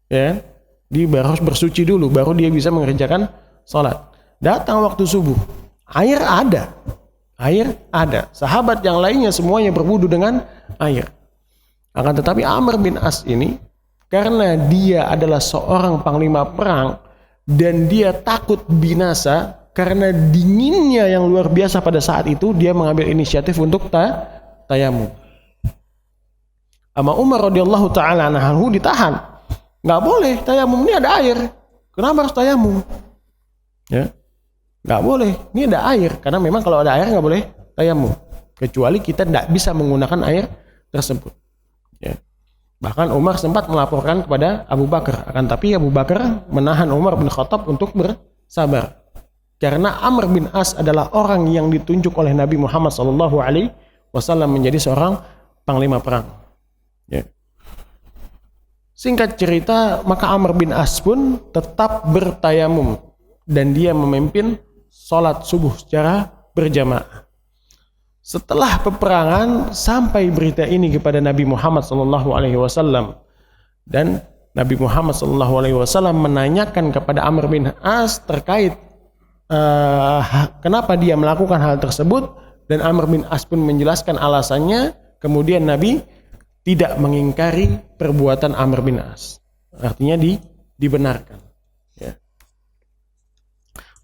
Ya, dia harus bersuci dulu baru dia bisa mengerjakan salat. Datang waktu subuh, air ada. Air ada. Sahabat yang lainnya semuanya berwudu dengan air. Akan tetapi Amr bin As ini, karena dia adalah seorang panglima perang dan dia takut binasa karena dinginnya yang luar biasa pada saat itu, dia mengambil inisiatif untuk tayamum. Ama Umar radhiyallahu taala anhu ditahan. Nggak boleh tayamum, ini ada air. Kenapa harus tayamum? Ya, nggak boleh. Ini ada air, karena memang kalau ada air nggak boleh tayamum. Kecuali kita tidak bisa menggunakan air tersebut. Ya. Bahkan Umar sempat melaporkan kepada Abu Bakar, akan tapi Abu Bakar menahan Umar bin Khattab untuk bersabar. Karena Amr bin As adalah orang yang ditunjuk oleh Nabi Muhammad SAW menjadi seorang panglima perang. Ya. Singkat cerita, maka Amr bin As pun tetap bertayamum dan dia memimpin sholat subuh secara berjamaah. Setelah peperangan sampai berita ini kepada Nabi Muhammad SAW dan Nabi Muhammad SAW menanyakan kepada Amr bin As terkait kenapa dia melakukan hal tersebut, dan Amr bin As pun menjelaskan alasannya. Kemudian Nabi tidak mengingkari perbuatan Amr bin As, artinya dibenarkan. Ya.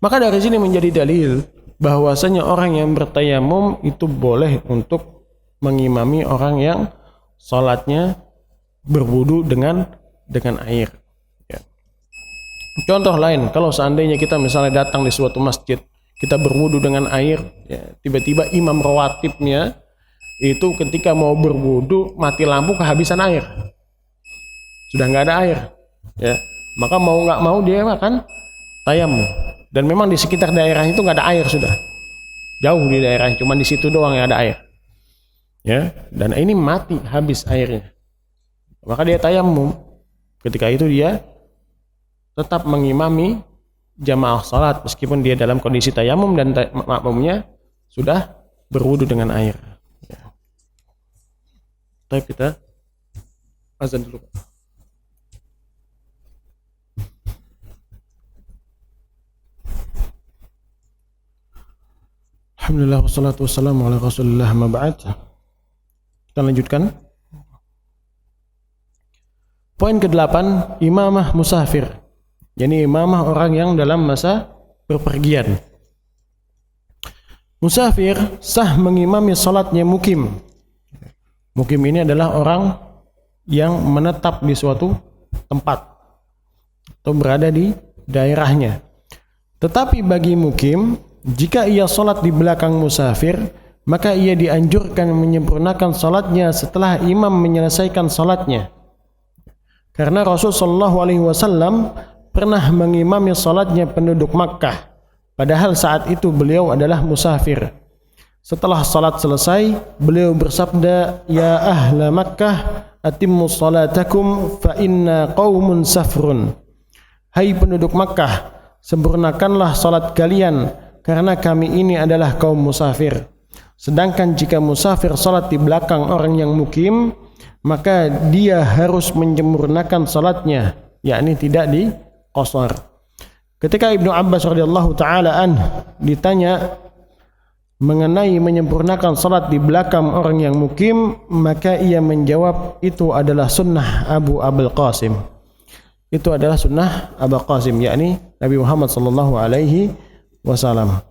Maka dari sini menjadi dalil bahwasanya orang yang bertayamum itu boleh untuk mengimami orang yang sholatnya berwudu dengan air. Ya. Contoh lain, kalau seandainya kita misalnya datang di suatu masjid, kita berwudu dengan air, ya, tiba-tiba imam rawatibnya itu ketika mau berwudu mati lampu kehabisan air, sudah nggak ada air, ya, maka mau nggak mau dia akan tayamum. Dan memang di sekitar daerah itu nggak ada air, sudah jauh di daerah, cuma di situ doang yang ada air, ya. Dan ini mati habis airnya, maka dia tayamum. Ketika itu dia tetap mengimami jamaah salat meskipun dia dalam kondisi tayamum dan makmumnya sudah berwudu dengan air. Ya. Baik, kita azan dulu. Alhamdulillah wassalatu wassalamu ala Rasulillah ma ba'd. Kita lanjutkan. Poin ke-8, imamah musafir. Yani imamah orang yang dalam masa berpergian. Musafir sah mengimami salatnya mukim. Mukim ini adalah orang yang menetap di suatu tempat atau berada di daerahnya. Tetapi bagi mukim, jika ia salat di belakang musafir, maka ia dianjurkan menyempurnakan salatnya setelah imam menyelesaikan salatnya. Karena Rasulullah SAW pernah mengimami salatnya penduduk Makkah, padahal saat itu beliau adalah musafir. Setelah salat selesai, beliau bersabda, "Ya ahla Makkah, atimmu salatakum fa inna qaumun safrun." Hai penduduk Makkah, sempurnakanlah salat kalian karena kami ini adalah kaum musafir. Sedangkan jika musafir salat di belakang orang yang mukim, maka dia harus menyempurnakan salatnya, yakni tidak diqashar. Ketika Ibnu Abbas radhiyallahu taala ditanya mengenai menyempurnakan salat di belakang orang yang mukim, maka ia menjawab, itu adalah sunnah Abul Qasim. Itu adalah sunnah Abu Qasim, yakni Nabi Muhammad sallallahu alaihi wasallam.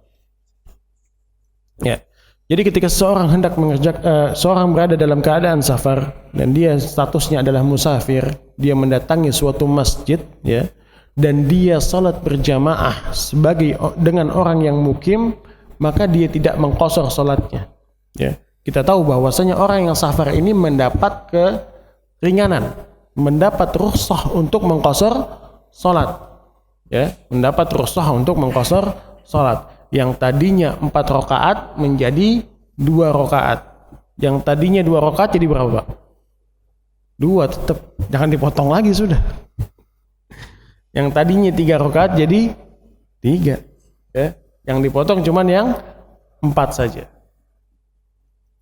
Ya. Jadi ketika seorang hendak mengerjakan, seorang berada dalam keadaan safar dan dia statusnya adalah musafir, dia mendatangi suatu masjid, ya, dan dia salat berjamaah dengan orang yang mukim, maka dia tidak mengqashar salatnya. Ya. Kita tahu bahwasanya orang yang safar ini mendapat keringanan, mendapat rukhsah untuk mengqashar salat. Ya, mendapat rukhsah untuk mengqashar salat. Yang tadinya 4 rakaat menjadi 2 rakaat. Yang tadinya 2 rakaat jadi berapa, Pak? 2 tetap, jangan dipotong lagi sudah. Yang tadinya 3 rakaat jadi 3. Ya. Yang dipotong cuman yang 4 saja.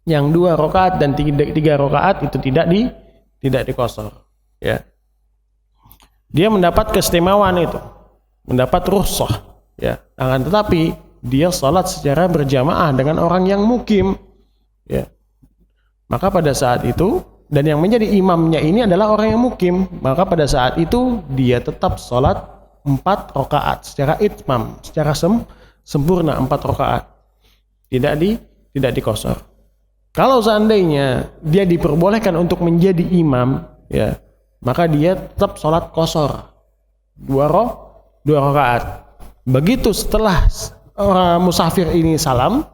Yang 2 rakaat dan 3 rakaat itu tidak diqashar. Ya. Dia mendapat keistimewaan itu, mendapat rukhsah. Ya. Akan tetapi dia salat secara berjamaah dengan orang yang mukim, ya. Maka pada saat itu, dan yang menjadi imamnya ini adalah orang yang mukim, maka pada saat itu dia tetap salat 4 rakaat secara itmam, secara sempurna 4 rakaat, tidak diqashar. Kalau seandainya dia diperbolehkan untuk menjadi imam, ya, maka dia tetap salat qashar 2 rakaat. Begitu setelah orang musafir ini salam,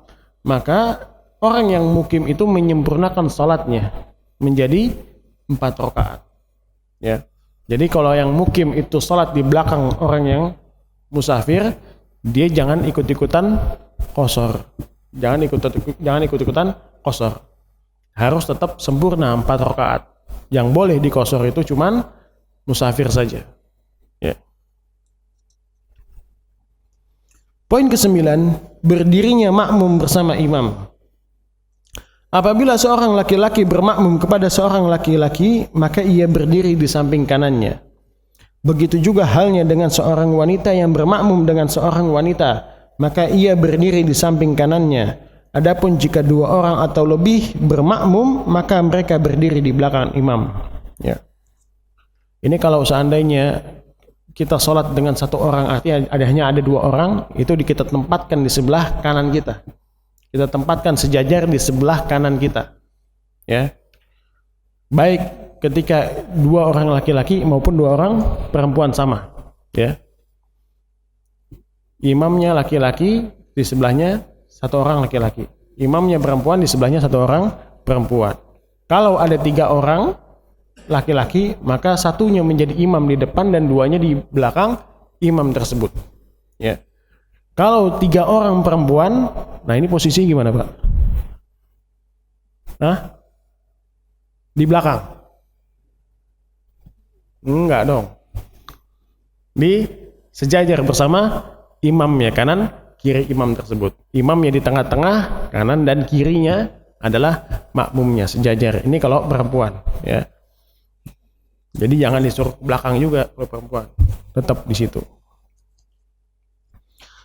maka orang yang mukim itu menyempurnakan salatnya menjadi 4 rakaat. Ya. Jadi kalau yang mukim itu salat di belakang orang yang musafir, dia jangan ikut-ikutan qashar. Jangan ikut-ikutan qashar. Harus tetap sempurna 4 rakaat. Yang boleh diqashar itu cuman musafir saja. Ya. Poin ke-9, berdirinya makmum bersama imam. Apabila seorang laki-laki bermakmum kepada seorang laki-laki, maka ia berdiri di samping kanannya. Begitu juga halnya dengan seorang wanita yang bermakmum dengan seorang wanita, maka ia berdiri di samping kanannya. Adapun jika 2 orang atau lebih bermakmum, maka mereka berdiri di belakang imam. Ya. Ini kalau seandainya kita sholat dengan 1 orang, artinya hanya ada 2 orang, itu kita tempatkan di sebelah kanan kita. Kita tempatkan sejajar di sebelah kanan kita. Ya. Baik ketika 2 orang laki-laki maupun 2 orang perempuan sama. Ya. Imamnya laki-laki, di sebelahnya satu orang laki-laki. Imamnya perempuan, di sebelahnya satu orang perempuan. Kalau ada 3 orang laki-laki, maka satunya menjadi imam di depan dan 2-nya di belakang imam tersebut. Ya. Kalau 3 orang perempuan, nah ini posisinya gimana, Pak? Hah? Di belakang? Enggak dong. Di sejajar bersama imamnya, kanan kiri imam tersebut. Imamnya di tengah-tengah, kanan dan kirinya adalah makmumnya, sejajar. Ini kalau perempuan, ya. Jadi jangan disuruh ke belakang juga kalau perempuan. Tetap di situ.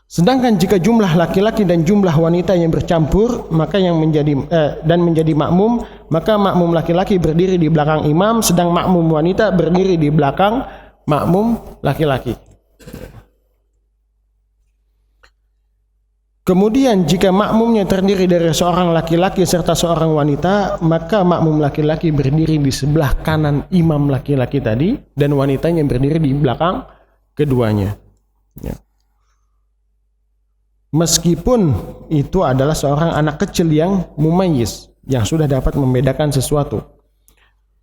Sedangkan jika jumlah laki-laki dan jumlah wanita yang bercampur, maka yang menjadi makmum, maka makmum laki-laki berdiri di belakang imam, sedang makmum wanita berdiri di belakang makmum laki-laki. Kemudian jika makmumnya terdiri dari seorang laki-laki serta seorang wanita, maka makmum laki-laki berdiri di sebelah kanan imam laki-laki tadi, dan wanitanya berdiri di belakang keduanya. Ya. Meskipun itu adalah seorang anak kecil yang mumayyiz, yang sudah dapat membedakan sesuatu.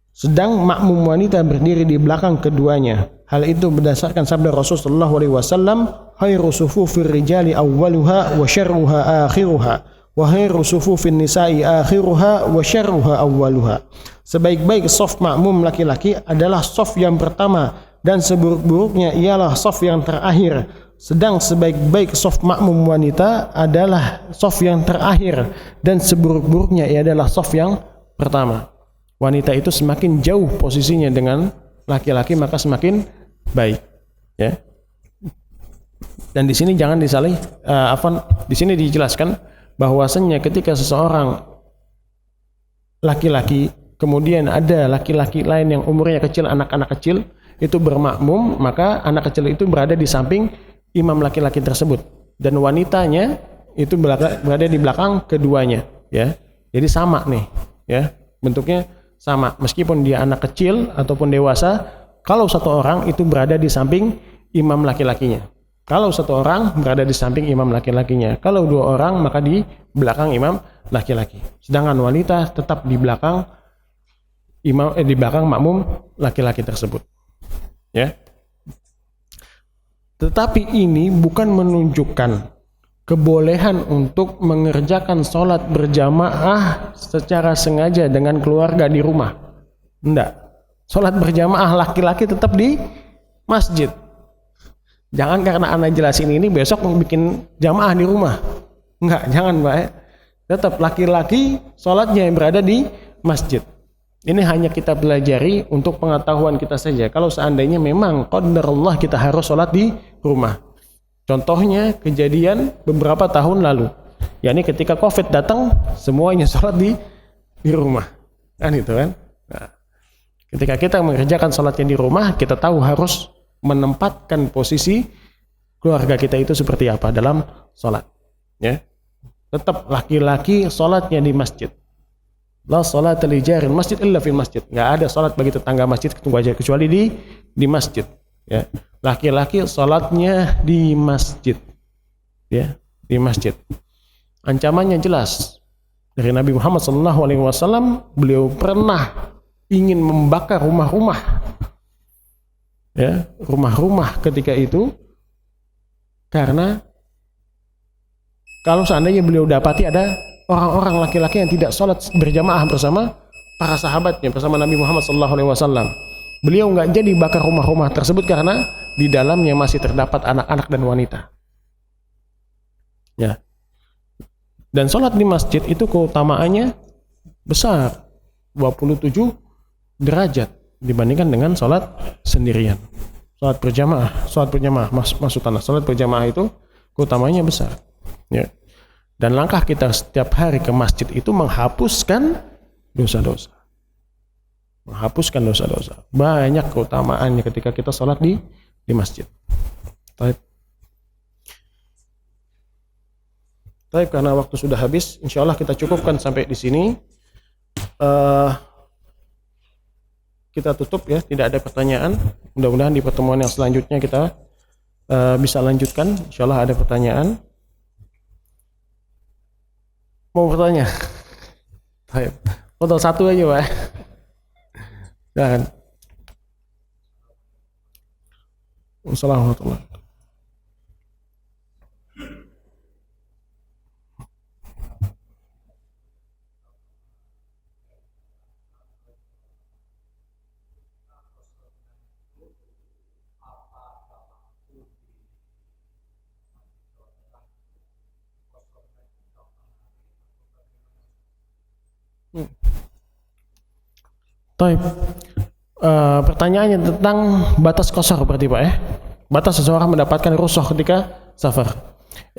Sedang makmum wanita berdiri di belakang keduanya. Hal itu berdasarkan sabda Rasulullah SAW, khairu sufufir rijali awwaluha wa syarruha akhiruha, wa khairu sufufin nisa'i akhiruha wa syarruha awwaluha. Sebaik-baik saf makmum laki-laki adalah saf yang pertama, dan seburuk-buruknya ialah saf yang terakhir. Sedang sebaik-baik saf makmum wanita adalah saf yang terakhir, dan seburuk-buruknya ia adalah saf yang pertama. Wanita itu semakin jauh posisinya dengan laki-laki, maka semakin baik, ya. Dan di sini jangan di sini dijelaskan bahwasanya ketika seseorang laki-laki, kemudian ada laki-laki lain yang umurnya kecil, anak-anak kecil itu bermakmum, maka anak kecil itu berada di samping imam laki-laki tersebut, dan wanitanya itu berada di belakang keduanya, ya. Jadi sama nih, ya, bentuknya sama, meskipun dia anak kecil ataupun dewasa. Kalau satu orang itu berada di samping imam laki-lakinya, kalau satu orang berada di samping imam laki-lakinya, kalau 2 orang maka di belakang imam laki-laki. Sedangkan wanita tetap di belakang di belakang makmum laki-laki tersebut, ya. Tetapi ini bukan menunjukkan kebolehan untuk mengerjakan sholat berjamaah secara sengaja dengan keluarga di rumah. Enggak. Sholat berjamaah laki-laki tetap di masjid. Jangan karena anak jelasin ini besok bikin jamaah di rumah. Enggak, jangan, Pak. Tetap laki-laki sholatnya yang berada di masjid. Ini hanya kita pelajari untuk pengetahuan kita saja. Kalau seandainya memang qadarullah kita harus sholat di rumah. Contohnya kejadian beberapa tahun lalu, yakni ketika COVID datang, semuanya sholat di rumah, kan itu kan. Nah, ketika kita mengerjakan sholatnya di rumah, kita tahu harus menempatkan posisi keluarga kita itu seperti apa dalam sholat, ya. Tetap laki-laki sholatnya di masjid. La sholata li jaril masjid illa fil masjid. Nggak ada sholat bagi tetangga masjid kecuali di masjid, ya. Laki-laki sholatnya di masjid, ya, di masjid. Ancamannya jelas dari Nabi Muhammad SAW. Beliau pernah ingin membakar rumah-rumah, ya, rumah-rumah ketika itu, karena kalau seandainya beliau dapati ada orang-orang laki-laki yang tidak sholat berjamaah bersama para sahabatnya, bersama Nabi Muhammad SAW, beliau nggak jadi bakar rumah-rumah tersebut karena di dalamnya masih terdapat anak-anak dan wanita, ya. Dan sholat di masjid itu keutamaannya besar, 27 derajat dibandingkan dengan sholat sendirian. Sholat berjamaah, maksud tanah, sholat berjamaah itu keutamanya besar, ya. Dan langkah kita setiap hari ke masjid itu menghapuskan dosa-dosa. Banyak keutamaannya ketika kita sholat di masjid. Baik, karena waktu sudah habis, insya Allah kita cukupkan sampai di sini. Kita tutup, ya, tidak ada pertanyaan. Mudah-mudahan di pertemuan yang selanjutnya kita bisa lanjutkan. Insyaallah ada pertanyaan. Mau bertanya? Baik. Foto satu aja, Pak. Jangan. Wassalamualaikum warahmatullahi wabarakatuh. Baik. Pertanyaannya tentang batas qasar berarti Pak ya. Batas seseorang mendapatkan rukhsah ketika safar.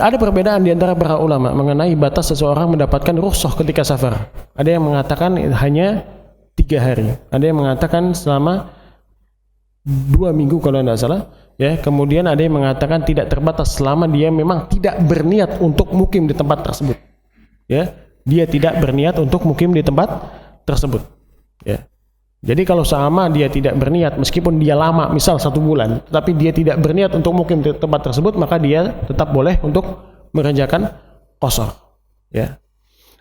Ada perbedaan di antara para ulama mengenai batas seseorang mendapatkan rukhsah ketika safar. Ada yang mengatakan hanya 3 hari. Ada yang mengatakan selama 2 minggu kalau tidak salah. Ya, kemudian ada yang mengatakan tidak terbatas selama dia memang tidak berniat untuk mukim di tempat tersebut. Ya, dia tidak berniat untuk mukim di tempat tersebut. Ya. Jadi kalau sama dia tidak berniat, meskipun dia lama, misal 1 bulan, tapi dia tidak berniat untuk mukim di tempat tersebut, maka dia tetap boleh untuk mengerjakan qasar. Ya.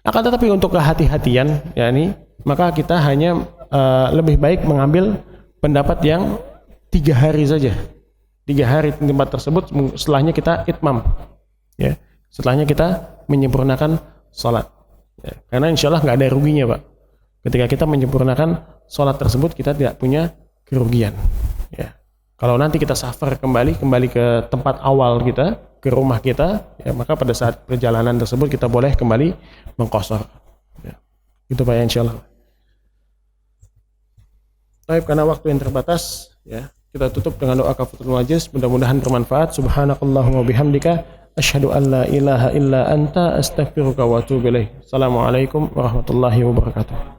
Akan tetapi untuk kehati-hatian, ya ini, maka kita hanya lebih baik mengambil pendapat yang 3 hari saja. 3 hari di tempat tersebut, setelahnya kita itmam. Ya. Setelahnya kita menyempurnakan salat. Ya. Karena insya Allah nggak ada ruginya, Pak. Ketika kita menyempurnakan sholat tersebut, kita tidak punya kerugian. Ya. Kalau nanti kita safar kembali ke tempat awal kita, ke rumah kita, ya, maka pada saat perjalanan tersebut kita boleh kembali mengqasar. Ya. Itu Pak ya, insyaallah. Baik, karena waktu yang terbatas, ya, kita tutup dengan doa kafaratul majlis. Mudah-mudahan bermanfaat. Subhanakallahumma bihamdika asyhadu an la ilaha illa anta astaghfiruka wa atubu ilaik. Assalamualaikum warahmatullahi wabarakatuh.